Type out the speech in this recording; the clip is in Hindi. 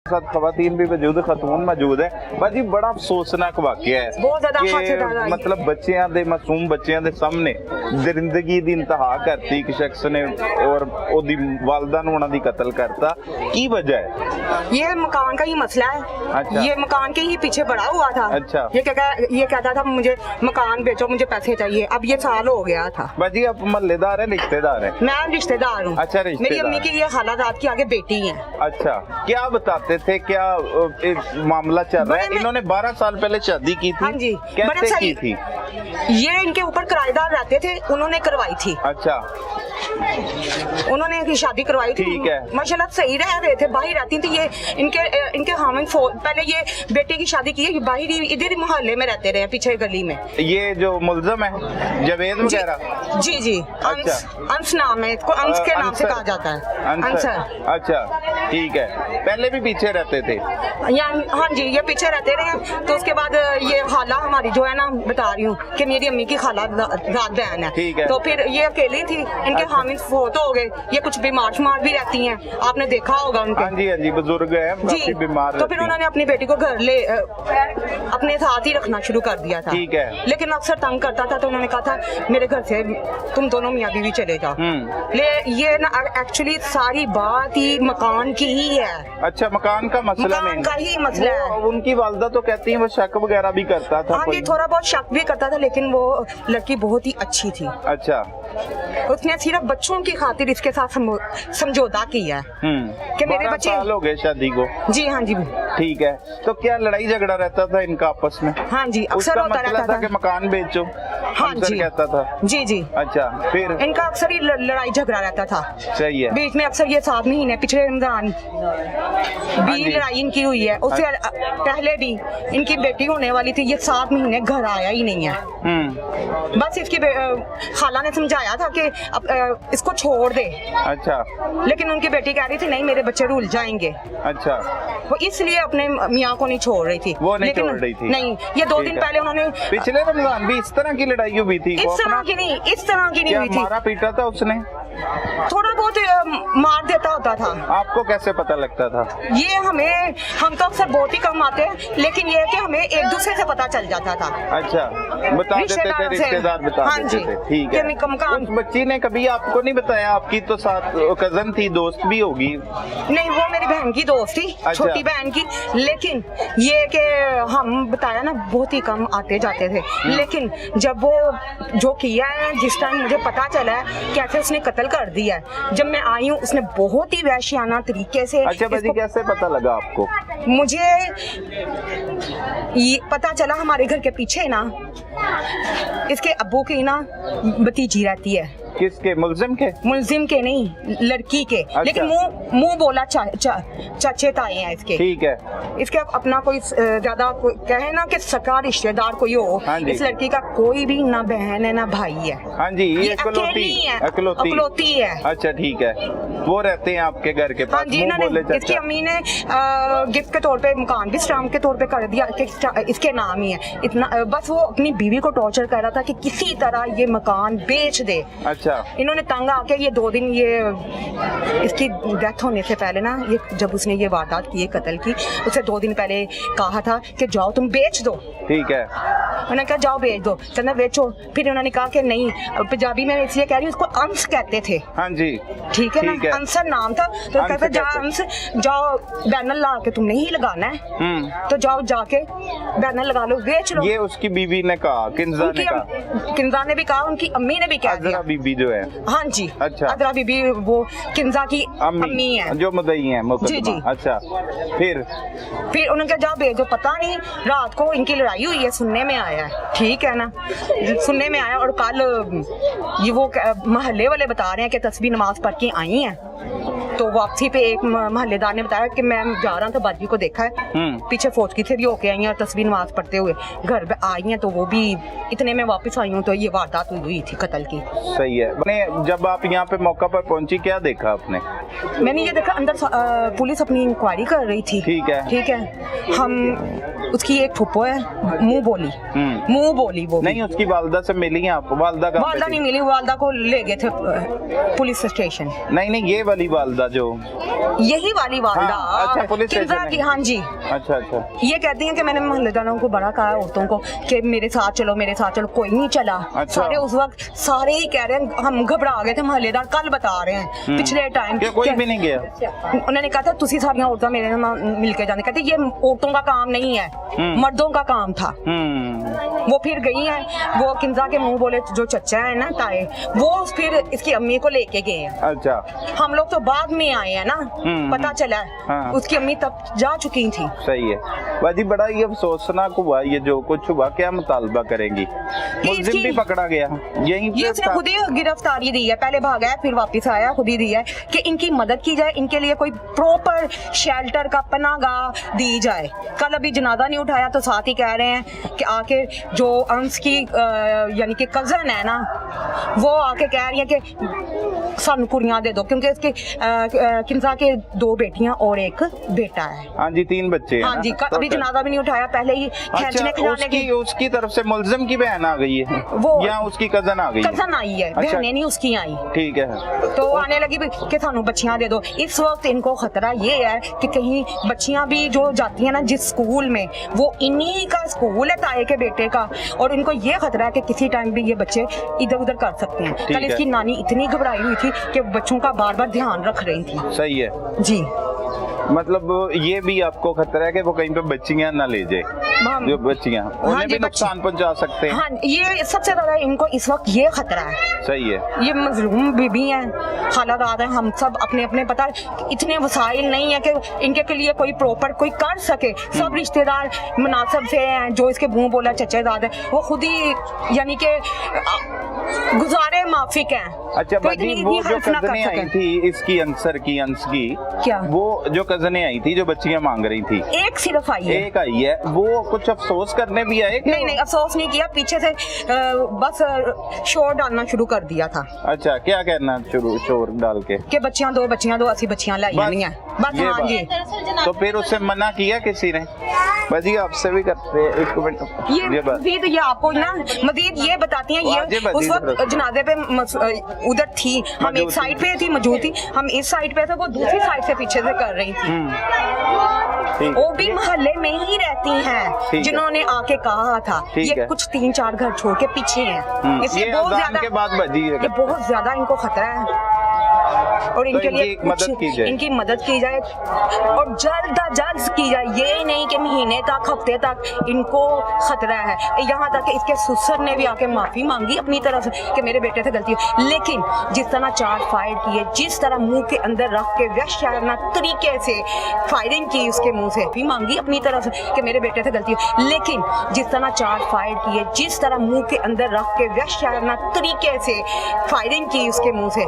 साथ खवातीन भी मौजूद, खतून मौजूद है। भाजी बड़ा अफसोसनाक वाकया है, बहुत ज्यादा कि मतलब बच्चों दे मासूम बच्चों दे सामने जिंदगी दी इंतहा करती एक शख्स ने और ओदी वालदा ने उन्हां दी कत्ल करता। की वजह है? ये मकान का ही मसला है। अच्छा। ये मकान के ही पीछे बड़ा हुआ था। अच्छा। ये कहता था मुझे मकान बेचो, मुझे पैसे चाहिए। अब ये साल हो गया था। भाजी आप महल्लेदार है रिश्तेदार है? मैं रिश्तेदार हूँ। अच्छा, रिश्तेदार। मेरी अम्मी की ये हालात की आगे बेटी है। अच्छा, क्या बताते थे, क्या मामला चल रहा है? इन्होंने 12 साल पहले शादी की थी। हाँ जी, कैसे की थी? ये इनके ऊपर किराएदार रहते थे, उन्होंने करवाई थी। अच्छा, उन्होंने शादी करवाई थी। ठीक है। माशाल्लाह सही रह रहे थे, बाहर रहती थी। ये इनके हामिद पहले ये बेटे की शादी की है, बाहर इधर ही मोहल्ले में रहते रहे, पीछे गली में। ये जो मुल्जम है जावेद वगैरह? जी। अच्छा। अंश नाम है इसको, अंश के नाम से कहा जाता है। अंसर। अच्छा, ठीक है। पहले भी पीछे रहते थे? हाँ जी, ये पीछे रहते रहे। तो उसके बाद ये खाला हमारी जो है ना, बता रही हूँ कि मेरी अम्मी की खाला रात बहन है। ठीक है। तो फिर ये अकेली थी, इनके हामिद फोत हो गए। ये कुछ बीमार शुमार भी रहती हैं, आपने देखा होगा उनके। हाँ जी, बुजुर्ग है, काफी बीमार। तो फिर उन्होंने अपनी बेटी को घर अपने साथ ही रखना शुरू कर दिया था। ठीक है। लेकिन अक्सर तंग करता था, तो उन्होंने कहा था मेरे घर से तुम दोनों मियाँ बीवी चले जाओ। ये ना एक्चुअली सारी बात ही मकान की ही है। अच्छा, मकान का मसला मकान का ही मसला है। उनकी वालदा तो कहती है वो शक वगैरह भी करता था। हाँ जी, थोड़ा बहुत शक भी करता था, लेकिन वो लड़की बहुत ही अच्छी थी। अच्छा। उसने सिर्फ बच्चों की खातिर इसके साथ समझौता किया है कि मेरे बच्चे। 12 साल हो गए शादी को? जी हाँ जी। ठीक है। तो क्या लड़ाई झगड़ा रहता था इनका आपस में? हाँ जी, अक्सर होता रहता था कि मकान बेचो। हाँ जी, कहता था। जी। अच्छा, फिर इनका अक्सर ही लड़ाई झगड़ा रहता था। सही है। बीच में अक्सर ये 7 महीने पिछले रमजान भी लड़ाई इनकी हुई है। उससे पहले भी इनकी बेटी होने वाली थी, ये 7 महीने घर आया ही नहीं है। बस इसकी खाला ने समझाया था कि इसको छोड़ दे। अच्छा। लेकिन उनकी बेटी कह रही थी नहीं, मेरे बच्चे रुल जाएंगे। अच्छा। वो इसलिए अपने मियाँ को नहीं छोड़ रही थी। वो नहीं छोड़ रही थी? नहीं, ये 2 दिन पहले उन्होंने पिछले रमजान भी इस तरह की लड़ाई हुई थी? इस तरह की नहीं हुई थी। मारा पीटा था उसने? थोड़ा बहुत मार देता होता था। आपको कैसे पता लगता था? ये हम तो अक्सर बहुत ही कम आते हैं, लेकिन ये है कि हमें एक दूसरे से पता चल जाता था। अच्छा, बता देते थे रिश्तेदार, बता देते थे। ठीक है। उस बच्ची ने कभी आपको नहीं बताया? आपकी तो साथ कजन थी, दोस्त भी होगी? नहीं, वो मेरी बहन की दोस्त थी। अच्छा। छोटी बहन की। लेकिन ये कि हम बताया ना, बहुत ही कम आते जाते थे। लेकिन जब वो जो किया है, जिस टाइम मुझे पता चला है कैसे उसने कत्ल कर दिया है, जब मैं आई हूँ उसने बहुत ही वहशियाना तरीके से। अच्छा भाजी, कैसे पता लगा आपको? मुझे ये पता चला, हमारे घर के पीछे ना इसके अब्बू की ना भतीजी रहती है। किसके? मुल्जिम के? मुल्जिम के नहीं, लड़की के। अच्छा। लेकिन मुंह बोला चाचे ताए हैं इसके। ठीक है। इसके अपना कोई ज्यादा कहे ना कि सका रिश्तेदार कोई हो। हाँ, इस लड़की का कोई भी ना बहन है ना भाई है। हाँ जी, ये अकलौती है। अच्छा, ठीक है। वो रहते हैं आपके घर के पास? हाँ जी, इसकी अम्मी ने गिफ्ट के तौर पे मकान भी स्टाम्प के तौर पे कर दिया कि इसके नाम ही है। इतना बस वो अपनी बीवी को टॉर्चर कर रहा था कि किसी तरह ये मकान बेच दे। अच्छा। इन्होंने तंग आके ये 2 दिन ये इसकी डेथ होने से पहले ना, ये जब उसने ये वारदात की, कत्ल की, उसे 2 दिन पहले कहा था कि जाओ तुम बेच दो। ठीक है। उन्होंने कहा जाओ बेच दो, कहना बेचो। फिर उन्होंने कहा कि नहीं, पंजाबी में इसलिए कह रही हूँ, उसको अंश कहते थे। हाँ जी, ठीक है ना, अंसर नाम था। तो कहते जाओ अंश, जाओ बैनर ला के तुमने ही लगाना है, तो जाओ जाके बैनर लगा लो, बेच लो। ये उसकी बीवी ने कहा? किंजा ने भी कहा, उनकी अम्मी ने भी कह दिया। बीबी जो है? हाँ जी। अच्छा। अदरा बीबी वो किंजा की अम्मी है, जो मुद्दई है। जी जी। अच्छा। फिर उन्होंने कहा जाओ बेच दो। पता नहीं रात को इनकी लड़ाई हुई है, सुनने में आया है। ठीक है ना, सुनने में आया। और कल ये वो मोहल्ले वाले बता रहे हैं कि तस्बीह नमाज पढ़ के आई हैं। तो वापसी पे एक मोहल्लेदार ने बताया कि मैं जा रहा था, बाजी को देखा है, पीछे फौजी से भी होके आई हैं और तस्बीह नमाज पढ़ते हुए घर पे आई हैं। तो वो भी इतने में वापस आई हूँ तो ये वारदात हुई थी कत्ल की। सही है। जब आप यहाँ पे मौका पर पहुंची, क्या देखा आपने? मैंने ये देखा, अंदर पुलिस अपनी इंक्वायरी कर रही थी। ठीक है। हम उसकी एक फुप्पो है, मुंह बोली वो नहीं। उसकी वालदा से मिली हैं आप? वालदा नहीं मिली, वालदा को ले गए थे पुलिस स्टेशन। नहीं, ये वाली वालदा जो यही वाली वालदा। हाँ, अच्छा, पुलिस किंजा स्टेशन की, है। हाँ जी। अच्छा अच्छा। ये कहती हैं कि मैंने मोहल्लेदारों को बड़ा कहा औरतों को कि मेरे साथ चलो, मेरे साथ चलो, कोई नहीं चला। अच्छा। सारे उस वक्त सारे ही कह रहे हैं, हम घबरा गए थे, मोहल्लेदार कल बता रहे हैं पिछले टाइम क्या कोई भी नहीं गया? उन्होंने कहा था तुसी सारियां औरतां मेरे नाल मिलके जाने, कहते ये औरतों का काम नहीं है, मर्दों का काम था। वो फिर गई हैं, वो किंजा के मुंह बोले जो चचा है ना ताए, वो फिर इसकी अम्मी को लेके गए हैं। अच्छा। हम लोग तो बाद में आए हैं ना, पता चला है हाँ। उसकी अम्मी तब जा चुकी थी। सही है बाजी, बड़ा ये अफसोसनाक हुआ ये जो कुछ हुआ। क्या मुतालबा करेंगी? मुलजिम भी पकड़ा गया यहीं ये उसने खुद ही गिरफ्तारी दी है, पहले भागा है फिर वापस आया, खुद ही दी है कि इनकी मदद की जाए, इनके लिए कोई प्रॉपर शेल्टर का पनाहगाह दी जाए। कल अभी जनाजा नहीं उठाया तो साथ ही कह रहे हैं कि आके जो अंश की यानी कि कजन है ना, वो आके कह रही है कि सानू कुड़ियां दे दो, क्योंकि इसके किंजा के 2 बेटियां और 1 बेटा है। हाँ जी, 3 बच्चे हैं हाँ ना? जी, अभी जनाजा भी नहीं उठाया, पहले ही खींचने खिलाने की। उसकी तरफ से मुलजिम की बहन आ गई है वो या उसकी कजन आ गई है? कजन आई है, अच्छा। बहनें नहीं उसकी आई। ठीक है। तो आने लगी भी कि सानू बच्चियां दे दो। इस वक्त इनको खतरा ये है कि कहीं बच्चियां भी जो जाती हैं ना जिस स्कूल में, वो इन्हीं का स्कूल है ताए के बेटे का, और इनको ये खतरा है कि किसी टाइम भी ये बच्चे इधर उधर कर सकते हैं। कल इसकी नानी इतनी घबराई हुई थी कि बच्चों का बार बार ध्यान रख रही थी। सही है जी। मतलब ये भी आपको खतरा है कि वो कहीं पे बच्चियां ना ले जाए, जो बच्चियां उन्हें भी नुकसान पहुंचा सकते हैं। हाँ, ये सबसे ज्यादा इनको इस वक्त ये खतरा है। सही है। ये मजलूम बीबी हैं, खालादाद हैं, हम सब अपने अपने, पता इतने वसाइल नहीं है कि इनके के लिए कोई प्रॉपर कोई कर सके। सब रिश्तेदार मुनासिब से हैं, जो इसके मुंह बोला चचेदाद है, वो खुद ही यानी कि गुजारे माफिक हैं। अच्छा तो बाजी, इतनी वो भी जो हेल्प ना कजनें कर आई सकें। थी इसकी अंसर की, अंश की, क्या वो जो कजनें आई थी जो बच्चियां मांग रही थी, एक सिर्फ आई है? एक आई है। वो कुछ अफसोस करने भी आए कि नहीं नहीं, अफसोस नहीं किया, पीछे से बस शोर डालना शुरू कर दिया था। अच्छा, क्या कहना शुरू शोर डाल के कि बच्चियां दो असी बच्चियां लाई नहीं है बस। ये हाँ बात। जी। तो फिर उससे मना किया किसी ने? बाजी आपसे भी करते हैं, एक मिनट। ये मजीद ये आपको ना मजीद ये बताती हैं, ये उस वक्त जनाजे पे उधर थी, हम एक साइड पे थी, मौजूद थी, हम इस साइड पे थे, वो दूसरी साइड से पीछे से कर रही थी। वो भी मोहल्ले में ही रहती हैं जिन्होंने आके कहा था। ये कुछ 3-4 घर छोड़ के पीछे हैं। इसलिए बहुत ज्यादा के बाद बजी है, ये बहुत ज्यादा इनको खतरा है, और इनके लिए इनकी मदद की जाए और जल्द अज जल्द की जाए। ये नहीं कि महीने तक, हफ्ते तक इनको खतरा है। यहाँ तक कि इसके ससुर ने भी आके माफी मांगी अपनी तरफ से कि मेरे बेटे से गलती हुई, लेकिन जिस तरह 4 फायर किए, जिस तरह मुंह के अंदर रख के वहशाना तरीके से फायरिंग की, उसके मुंह से भी मांगी अपनी तरफ से कि मेरे बेटे से गलती हुई, लेकिन जिस तरह 4 फायर किए, जिस तरह मुंह के अंदर रख के वहशाना तरीके से फायरिंग की उसके मुंह से,